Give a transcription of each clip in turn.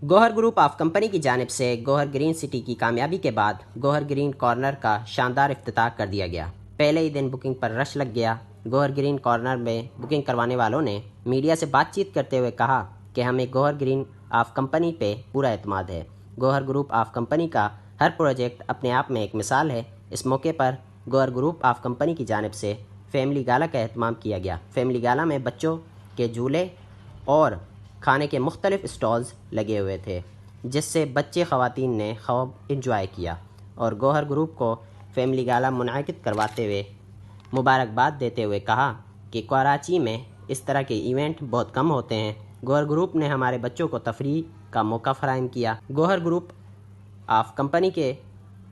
Gauhar group of company की जानिब से गौहर ग्रीन सिटी की कामयाबी के बाद गौहर ग्रीन कॉर्नर का शानदार इफ्तिताह कर दिया गया। पहले ही दिन बुकिंग पर रश लग गया। गौहर ग्रीन कॉर्नर में बुकिंग करवाने वालों ने मीडिया से बातचीत करते हुए कहा कि हमें गौहर ग्रीन ऑफ कंपनी पे पूरा एतमाद है। गौहर ग्रुप ऑफ कंपनी का हर प्रोजेक्ट अपने आप में एक मिसाल है। इस मौके पर गौहर ग्रुप ऑफ कंपनी की जानिब से फैमिली गाला का एहतमाम किया गया। फैमिली गाला में बच्चों के झूले और खाने के मुख्तलिफ स्टॉल्स लगे हुए थे, जिससे बच्चे ख़वातीन ने खूब इंजॉय किया और गौहर ग्रुप को फैमिली गाला मुनअक़िद करवाते हुए मुबारकबाद देते हुए कहा कि कराची में इस तरह के इवेंट बहुत कम होते हैं। गौहर ग्रुप ने हमारे बच्चों को तफरीह का मौका फ़राहम किया। गौहर ग्रुप ऑफ कंपनी के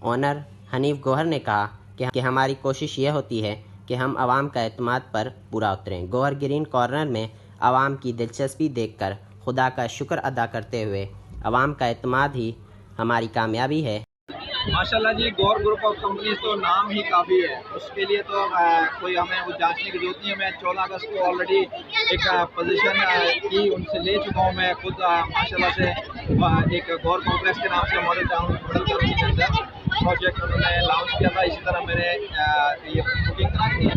ओनर हनीफ गौहर ने कहा कि हमारी कोशिश ये होती है कि हम आवाम का एतमाद पर पूरा उतरें। गौहर ग्रीन कॉर्नर में आवाम की दिलचस्पी देखकर खुदा का शुक्र अदा करते हुए आवाम का एतमाद ही हमारी कामयाबी है। माशाल्लाह जी, गौहर ग्रुप ऑफ कंपनीज तो नाम ही काफ़ी है, उसके लिए तो कोई हमें वो जांचने की जरूरत नहीं है। मैं 14 अगस्त को ऑलरेडी एक पोजीशन की उनसे ले चुका हूँ। मैं खुद माशाल्लाह से एक गौहर कॉम्प्लेक्स के नाम से मॉडल टाउन के अंदर प्रोजेक्ट उन्होंने लॉन्च किया था। इसी तरह मैंने ये बुकिंग कराई थी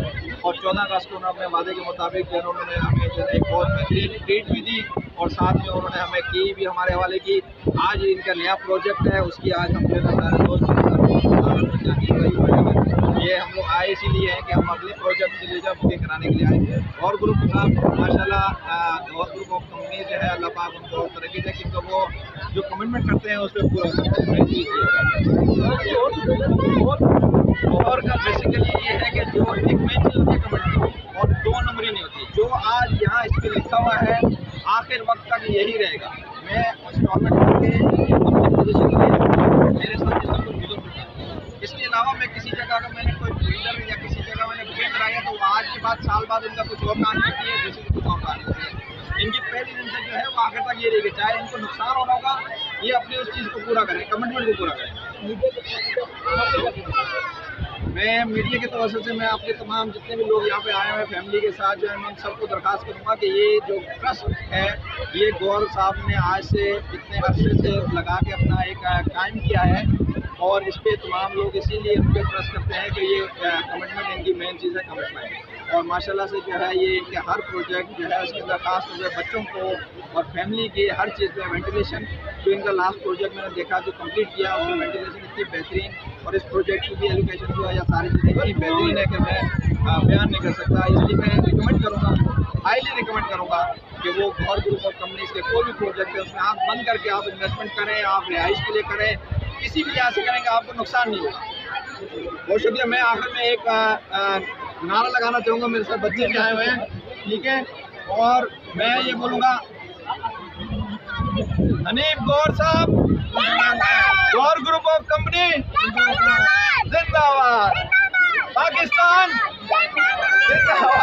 और 14 अगस्त को उन्होंने अपने वादे के मुताबिक जो उन्होंने हमें जो एक बहुत बेहतरीन ट्रीट भी दी और साथ में उन्होंने हमें की भी हमारे हवाले की। आज इनका नया प्रोजेक्ट है, उसकी आज हम जो सारे दोस्त ये हम लोग आए इसीलिए हैं कि हम अगले प्रोजेक्ट के लिए जब बुकिंग कराने के लिए आए। और ग्रुप साहब माशाल्लाह, और ग्रुप ऑफ कंपनी जो है अल्लाह पाक उनको तरक्की दे, क्योंकि वो जो कमिटमेंट करते हैं उस पर पूरा और का बेसिकली ये है कि जो एक मेन चीज़ होती है कमिटमेंट और 2 नंबरी नहीं होती। जो आज यहाँ इस पर लिखा हुआ है आखिर वक्त तक यही रहेगा। मैं इंस्टॉलमेंट करके अपनी पोजीशन मेरे साथ जिसका कुछ गुजर चुका है। इसके अलावा मैं किसी जगह का मैंने कोई बिल्डर या किसी जगह मैंने बुकिंग कराया तो आज के बाद साल बाद इनका कुछ और काम करती है, जैसे कुछ और काम करती है। इनकी पहली दिन से जो है वो आखिर तक ये रहेगी, चाहे इनको नुकसान होना होगा, ये अपनी उस चीज़ को पूरा करें, कमिटमेंट को पूरा करें। मैं मीडिया के तवज्जो से मैं आपके तमाम जितने भी लोग यहाँ पे आए हुए हैं फैमिली के साथ जो है मैं सबको दरख्वास्त करूँगा कि ये जो ट्रस्ट है ये गौहर साहब ने आज से इतने अरसे से लगा के अपना एक कायम किया है और इस पर तमाम लोग इसीलिए उन पर ट्रस्ट करते हैं कि ये कमिटमेंट इनकी मेन चीज़ है, कमिटमेंट। और माशाल्लाह से जो है ये इनके हर प्रोजेक्ट जो है उसके अंदर खास तौर पर बच्चों को और फैमिली के हर चीज़ में वेंटिलेशन, जो इनका लास्ट प्रोजेक्ट मैंने देखा जो कंप्लीट किया उसमें वेंटिलेशन इतनी बेहतरीन और इस प्रोजेक्ट की भी एलोकेशन जो है या सारी चीज़ें इतनी बेहतरीन है कि मैं बयान नहीं कर सकता। इसलिए मैं रिकमेंड करूँगा, हाईली रिकमेंड करूँगा कि वो गौहर ग्रुप ऑफ कंपनीज के कोई भी प्रोजेक्ट है उसमें आँख बंद करके आप इन्वेस्टमेंट करें, आप रिहाइश के लिए करें, किसी भी लिहाज से करेंगे आपको नुकसान नहीं होगा। बहुत शुक्रिया। मैं आखिर में एक नारा लगाना चाहूँगा, मेरे साथ बच्चे भी आए हुए हैं, ठीक है, और मैं ये बोलूँगा हनीफ गौहर साहब, गौहर ग्रुप ऑफ कंपनी जिंदाबाद, पाकिस्तान जिंदाबाद।